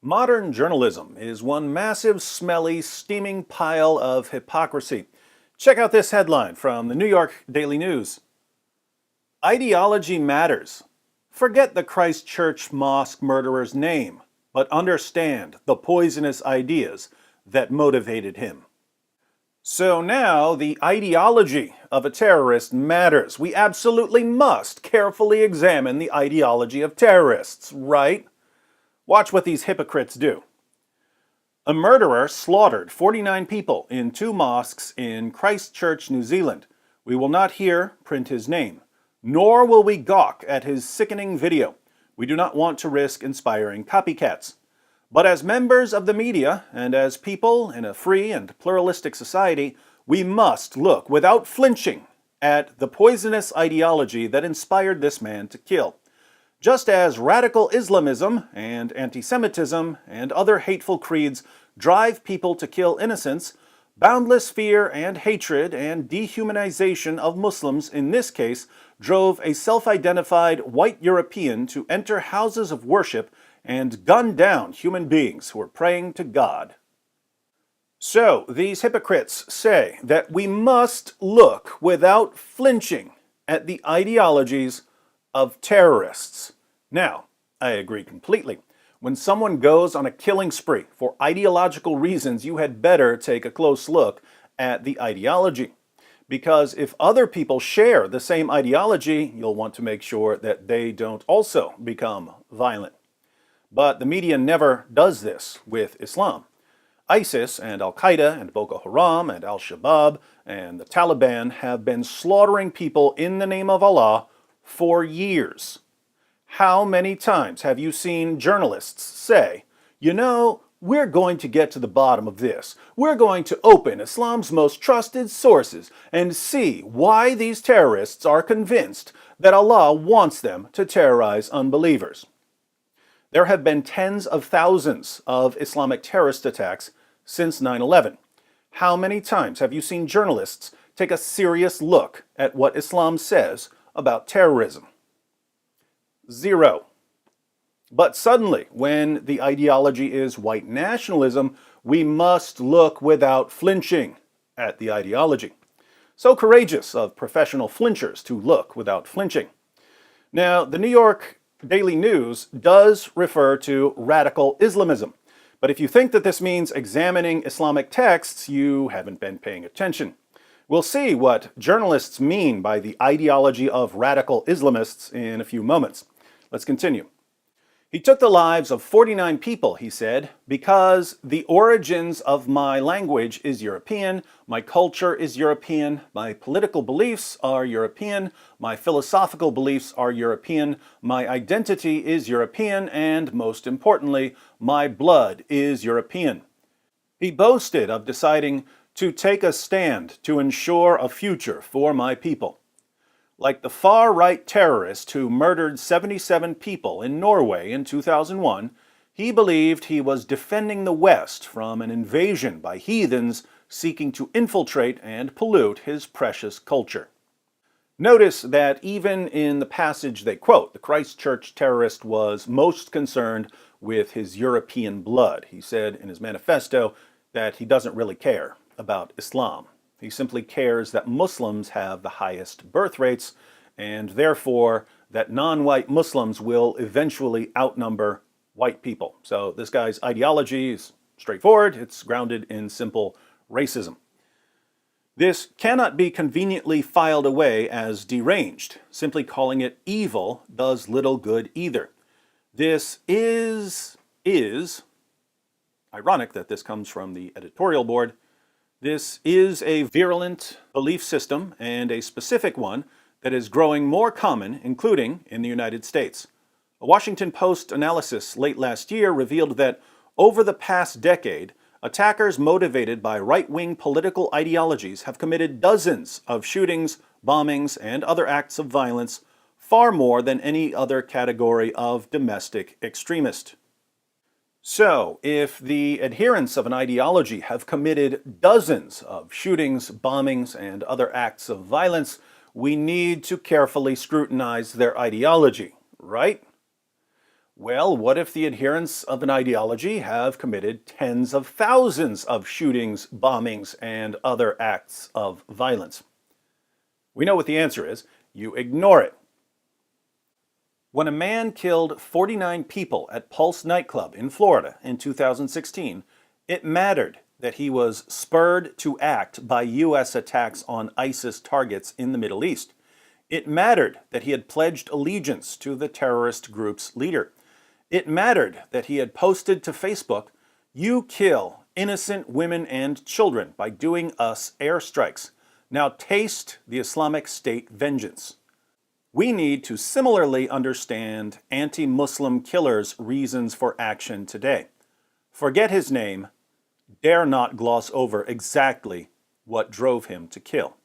Modern journalism is one massive, smelly, steaming pile of hypocrisy. Check out this headline from the New York Daily News. Ideology matters. Forget the Christchurch mosque murderer's name, but understand the poisonous ideas that motivated him. So now the ideology of a terrorist matters. We absolutely must carefully examine the ideology of terrorists, right? Watch what these hypocrites do. A murderer slaughtered 49 people in 2 mosques in Christchurch, New Zealand. We will not here print his name, nor will we gawk at his sickening video. We do not want to risk inspiring copycats. But as members of the media and as people in a free and pluralistic society, we must look without flinching at the poisonous ideology that inspired this man to kill. Just as radical Islamism and anti-Semitism and other hateful creeds drive people to kill innocents, boundless fear and hatred and dehumanization of Muslims in this case drove a self-identified white European to enter houses of worship and gun down human beings who were praying to God. So, these hypocrites say that we must look without flinching at the ideologies of terrorists. Now, I agree completely. When someone goes on a killing spree for ideological reasons, you had better take a close look at the ideology. Because if other people share the same ideology, you'll want to make sure that they don't also become violent. But the media never does this with Islam. ISIS and Al-Qaeda and Boko Haram and Al-Shabaab and the Taliban have been slaughtering people in the name of Allah for years. How many times have you seen journalists say, we're going to get to the bottom of this. We're going to open Islam's most trusted sources and see why these terrorists are convinced that Allah wants them to terrorize unbelievers. There have been tens of thousands of Islamic terrorist attacks since 9/11. How many times have you seen journalists take a serious look at what Islam says about terrorism? 0. But suddenly, when the ideology is white nationalism, we must look without flinching at the ideology. So courageous of professional flinchers to look without flinching. Now, the New York Daily News does refer to radical Islamism. But if you think that this means examining Islamic texts, you haven't been paying attention. We'll see what journalists mean by the ideology of radical Islamists in a few moments. Let's continue. He took the lives of 49 people, he said, because the origins of my language is European, my culture is European, my political beliefs are European, my philosophical beliefs are European, my identity is European, and most importantly, my blood is European. He boasted of deciding to take a stand to ensure a future for my people. Like the far-right terrorist who murdered 77 people in Norway in 2001, he believed he was defending the West from an invasion by heathens seeking to infiltrate and pollute his precious culture. Notice that even in the passage they quote, the Christchurch terrorist was most concerned with his European blood. He said in his manifesto that he doesn't really care about Islam. He simply cares that Muslims have the highest birth rates, and therefore that non-white Muslims will eventually outnumber white people. So this guy's ideology is straightforward. It's grounded in simple racism. This cannot be conveniently filed away as deranged. Simply calling it evil does little good either. This is ironic that this comes from the editorial board. This is a virulent belief system and a specific one that is growing more common, including in the United States. A Washington Post analysis late last year revealed that over the past decade, attackers motivated by right-wing political ideologies have committed dozens of shootings, bombings, and other acts of violence, far more than any other category of domestic extremist. So, if the adherents of an ideology have committed dozens of shootings, bombings, and other acts of violence, we need to carefully scrutinize their ideology, right? Well, what if the adherents of an ideology have committed tens of thousands of shootings, bombings, and other acts of violence? We know what the answer is. You ignore it. When a man killed 49 people at Pulse nightclub in Florida in 2016, it mattered that he was spurred to act by U.S. attacks on ISIS targets in the Middle East. It mattered that he had pledged allegiance to the terrorist group's leader. It mattered that he had posted to Facebook, "You kill innocent women and children by doing us airstrikes. Now taste the Islamic State vengeance." We need to similarly understand anti-Muslim killers' reasons for action today. Forget his name. Dare not gloss over exactly what drove him to kill.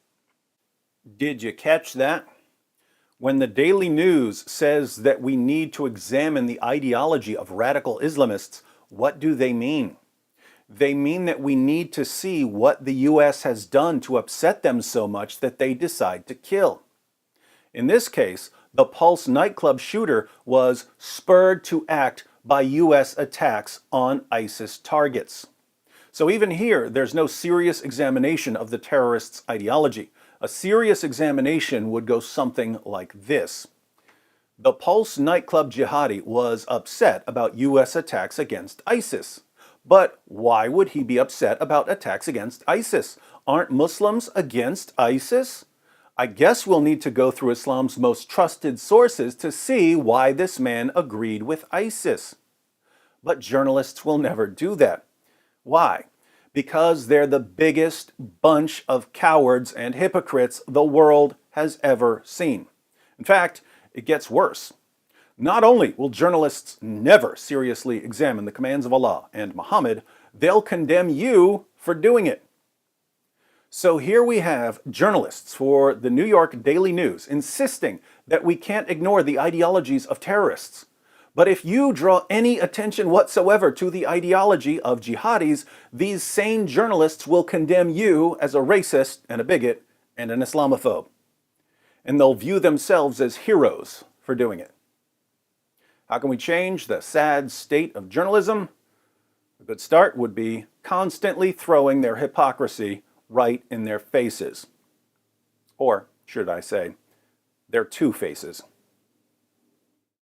Did you catch that? When the Daily News says that we need to examine the ideology of radical Islamists, what do they mean? They mean that we need to see what the U.S. has done to upset them so much that they decide to kill. In this case, the Pulse nightclub shooter was spurred to act by U.S. attacks on ISIS targets. So even here, there's no serious examination of the terrorists' ideology. A serious examination would go something like this. The Pulse nightclub jihadi was upset about U.S. attacks against ISIS. But why would he be upset about attacks against ISIS? Aren't Muslims against ISIS? I guess we'll need to go through Islam's most trusted sources to see why this man agreed with ISIS. But journalists will never do that. Why? Because they're the biggest bunch of cowards and hypocrites the world has ever seen. In fact, it gets worse. Not only will journalists never seriously examine the commands of Allah and Muhammad, they'll condemn you for doing it. So here we have journalists for the New York Daily News insisting that we can't ignore the ideologies of terrorists. But if you draw any attention whatsoever to the ideology of jihadis, these same journalists will condemn you as a racist and a bigot and an Islamophobe. And they'll view themselves as heroes for doing it. How can we change the sad state of journalism? A good start would be constantly throwing their hypocrisy right in their faces. Or, should I say, their two faces.